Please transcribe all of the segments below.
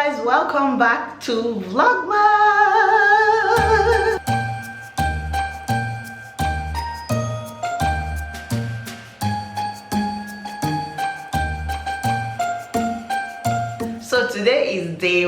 guys, welcome back to Vlogmas. So today is day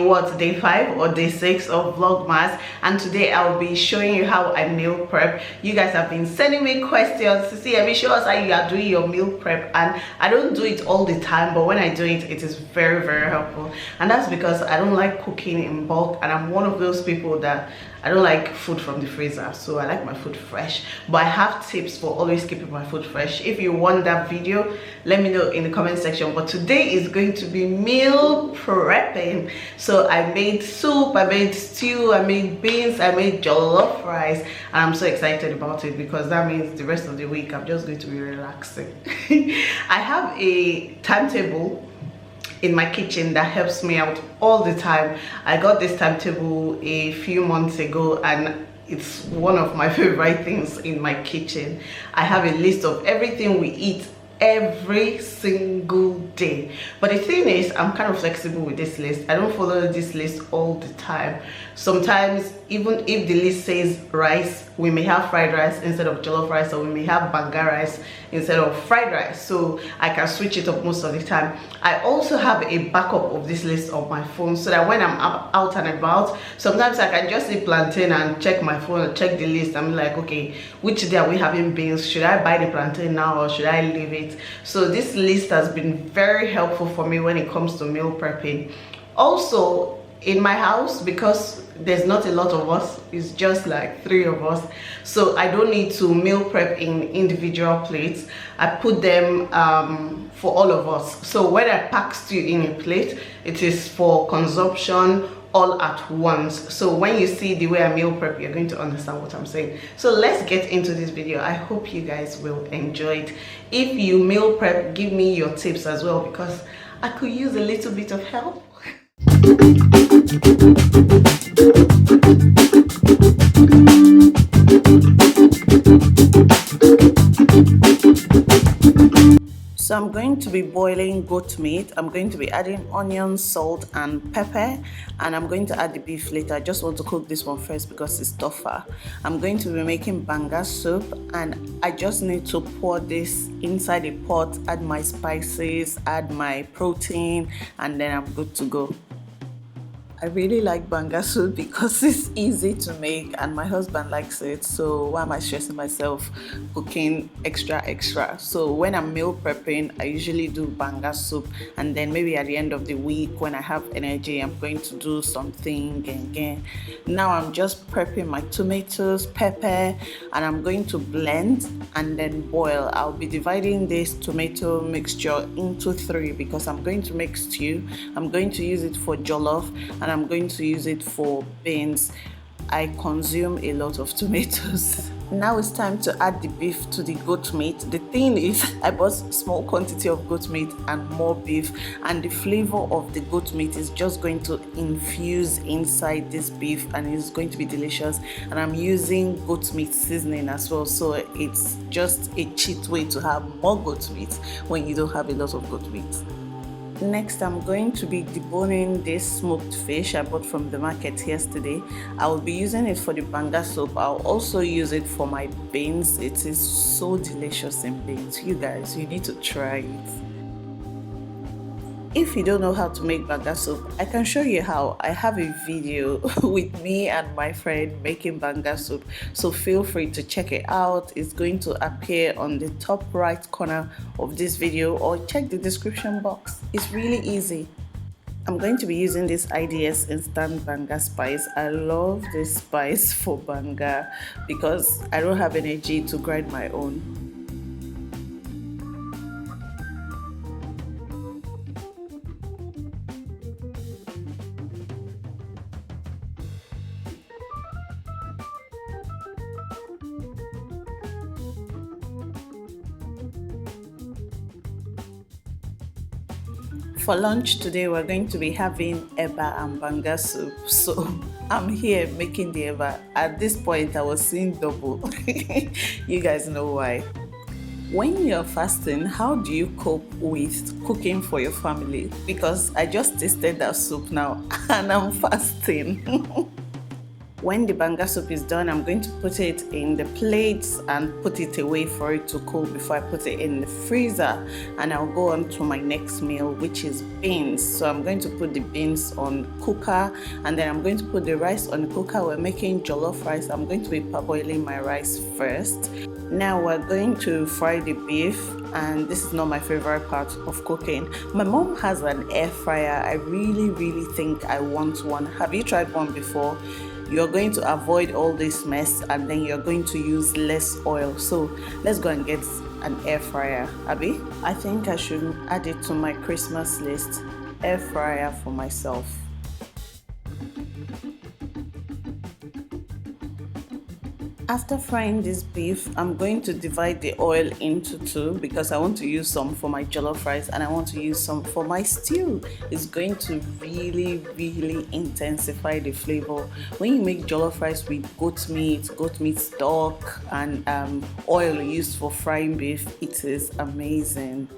5 or day 6 of Vlogmas, and today I'll be showing you how I meal prep. You guys have been sending me questions to see, show us how you are doing your meal prep, and I don't do it all the time, but when I do it, it is very helpful. And that's because I don't like cooking in bulk, and I'm one of those people that I don't like food from the freezer, so I like my food fresh. But I have tips for always keeping my food fresh. If you want that video, let me know in the comment section. But today is going to be meal prepping. So I made soup, I made stew, I made beans, I made jollof rice, and I'm so excited about it because that means the rest of the week I'm just going to be relaxing. I have a timetable in my kitchen that helps me out all the time. I got this timetable a few months ago, and it's one of my favorite things in my kitchen. I have a list of everything we eat every single day, but the thing is, I'm kind of flexible with this list. I don't follow this list all the time. Sometimes, even if the list says rice, we may have fried rice instead of jollof rice, or we may have banga rice instead of fried rice, so I can switch it up most of the time. I also have a backup of this list on my phone, so that when I'm out and about, sometimes I can just see plantain and check my phone and check the list. I'm like, okay, which day are we having beans? Should I buy the plantain now or should I leave it? So this list has been very helpful for me when it comes to meal prepping. Also, in my house, because there's not a lot of us, it's just like 3 of us, so I don't need to meal prep in individual plates. I put them for all of us. So when I pack stew in a plate, it is for consumption all at once. So when you see the way I meal prep, you're going to understand what I'm saying. So let's get into this video. I hope you guys will enjoy it. If you meal prep, give me your tips as well, because I could use a little bit of help. So I'm going to be boiling goat meat. I'm going to be adding onion, salt and pepper, and I'm going to add the beef later. I just want to cook this one first because it's tougher. I'm going to be making banga soup, and I just need to pour this inside a pot, add my spices, add my protein, and then I'm good to go. I really like banga soup because it's easy to make and my husband likes it, so why am I stressing myself cooking extra? So when I'm meal prepping, I usually do banga soup, and then maybe at the end of the week when I have energy, I'm going to do something again. Now I'm just prepping my tomatoes, pepper, and I'm going to blend and then boil. I'll be dividing this tomato mixture into 3 because I'm going to make stew, I'm going to use it for jollof, and I'm going to use it for beans. I consume a lot of tomatoes. Now it's time to add the beef to the goat meat. The thing is, I bought a small quantity of goat meat and more beef, and the flavor of the goat meat is just going to infuse inside this beef, and it's going to be delicious. And I'm using goat meat seasoning as well, so it's just a cheat way to have more goat meat when you don't have a lot of goat meat. Next, I'm going to be deboning this smoked fish I bought from the market yesterday. I will be using it for the banga soup. I'll also use it for my beans. It is so delicious in beans. You guys, you need to try it. If you don't know how to make banga soup, I can show you how. I have a video with me and my friend making banga soup, so feel free to check it out. It's going to appear on the top right corner of this video, or check the description box. It's really easy. I'm going to be using this IDS instant banga spice. I love this spice for banga because I don't have energy to grind my own. For lunch today, we're going to be having eba and banga soup. So I'm here making the eba. At this point, I was seeing double. You guys know why. When you're fasting, how do you cope with cooking for your family? Because I just tasted that soup now and I'm fasting. When the banga soup is done, I'm going to put it in the plates and put it away for it to cool before I put it in the freezer. And I'll go on to my next meal, which is beans. So I'm going to put the beans on cooker, and then I'm going to put the rice on the cooker. We're making jollof rice. I'm going to be parboiling my rice first. Now we're going to fry the beef, and this is not my favorite part of cooking. My mom has an air fryer. I really think I want one. Have you tried one before? You're going to avoid all this mess, and then you're going to use less oil. So let's go and get an air fryer. Abby, I think I should add it to my Christmas list. Air fryer for myself. After frying this beef, I'm going to divide the oil into two because I want to use some for my jollof rice and I want to use some for my stew. It's going to really intensify the flavor. When you make jollof rice with goat meat stock, and oil used for frying beef, it is amazing.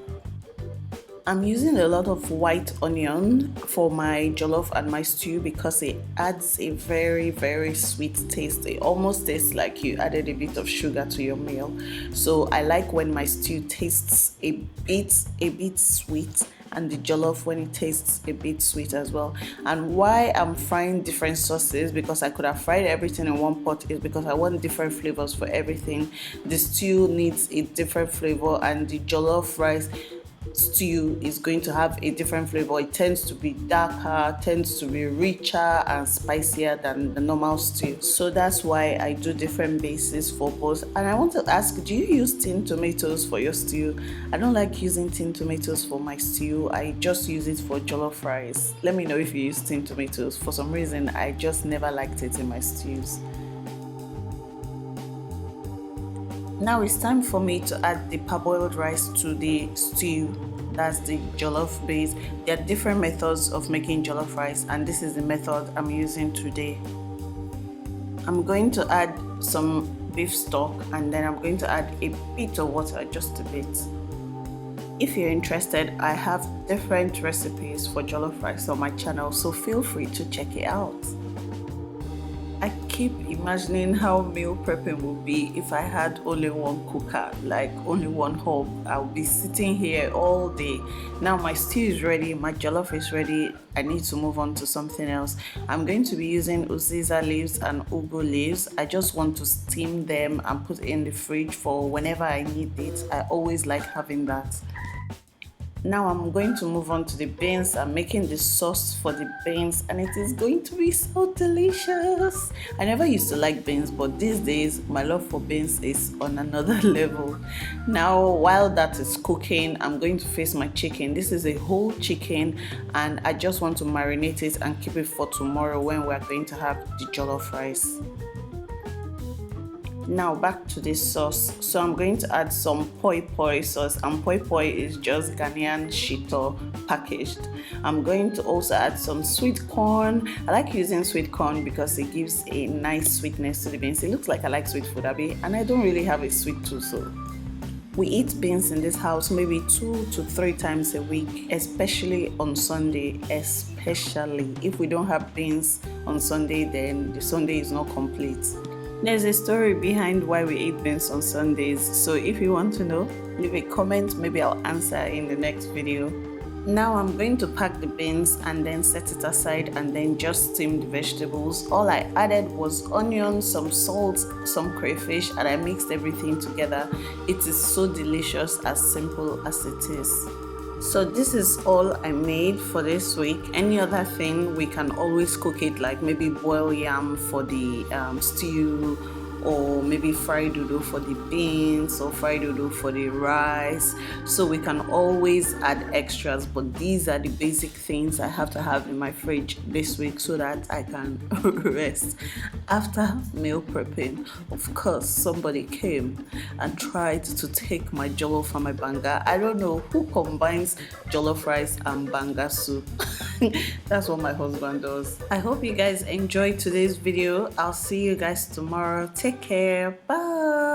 I'm using a lot of white onion for my jollof and my stew because it adds a very sweet taste. It almost tastes like you added a bit of sugar to your meal. So I like when my stew tastes a bit sweet, and the jollof when it tastes a bit sweet as well. And why I'm frying different sauces, because I could have fried everything in one pot, is because I want different flavors for everything. The stew needs a different flavor, and the jollof rice stew is going to have a different flavor. It tends to be darker, tends to be richer and spicier than the normal stew. So that's why I do different bases for both. And I want to ask, do you use tin tomatoes for your stew? I don't like using tin tomatoes for my stew. I just use it for jollof rice. Let me know if you use tin tomatoes. For some reason, I just never liked it in my stews. Now it's time for me to add the parboiled rice to the stew. That's the jollof base. There are different methods of making jollof rice, and this is the method I'm using today. I'm going to add some beef stock, and then I'm going to add a bit of water, just a bit. If you're interested, I have different recipes for jollof rice on my channel, so feel free to check it out. I keep imagining how meal prepping would be if I had only one cooker, like only one hob. I'll be sitting here all day. Now my stew is ready, my jollof is ready. I need to move on to something else. I'm going to be using uziza leaves and ugu leaves. I just want to steam them and put it in the fridge for whenever I need it. I always like having that. Now I'm going to move on to the beans. I'm making the sauce for the beans, and it is going to be so delicious. I never used to like beans, but these days my love for beans is on another level. Now while that is cooking, I'm going to face my chicken. This is a whole chicken, and I just want to marinate it and keep it for tomorrow when we're going to have the jollof rice. Now back to this sauce. So I'm going to add some poi poi sauce, and poi poi is just Ghanaian shito packaged. I'm going to also add some sweet corn. I like using sweet corn because it gives a nice sweetness to the beans. It looks like I like sweet food, Abby, and I don't really have a sweet tooth, so we eat beans in this house maybe 2 to 3 times a week, especially on Sunday. Especially if we don't have beans on Sunday, then the Sunday is not complete. There's a story behind why we eat beans on Sundays, so if you want to know, leave a comment, maybe I'll answer in the next video. Now I'm going to pack the beans and then set it aside and then just steam the vegetables. All I added was onions, some salt, some crayfish, and I mixed everything together. It is so delicious, as simple as it is. So this is all I made for this week. Any other thing, we can always cook it, like maybe boil yam for the stew, or maybe fried dodo for the beans, or fried dodo for the rice. So we can always add extras, but these are the basic things I have to have in my fridge this week so that I can rest after meal prepping. Of course, somebody came and tried to take my jollof and my banga. I don't know who combines jollof rice and banga soup. That's what my husband does. I hope you guys enjoyed today's video. I'll see you guys tomorrow. Take care. Bye.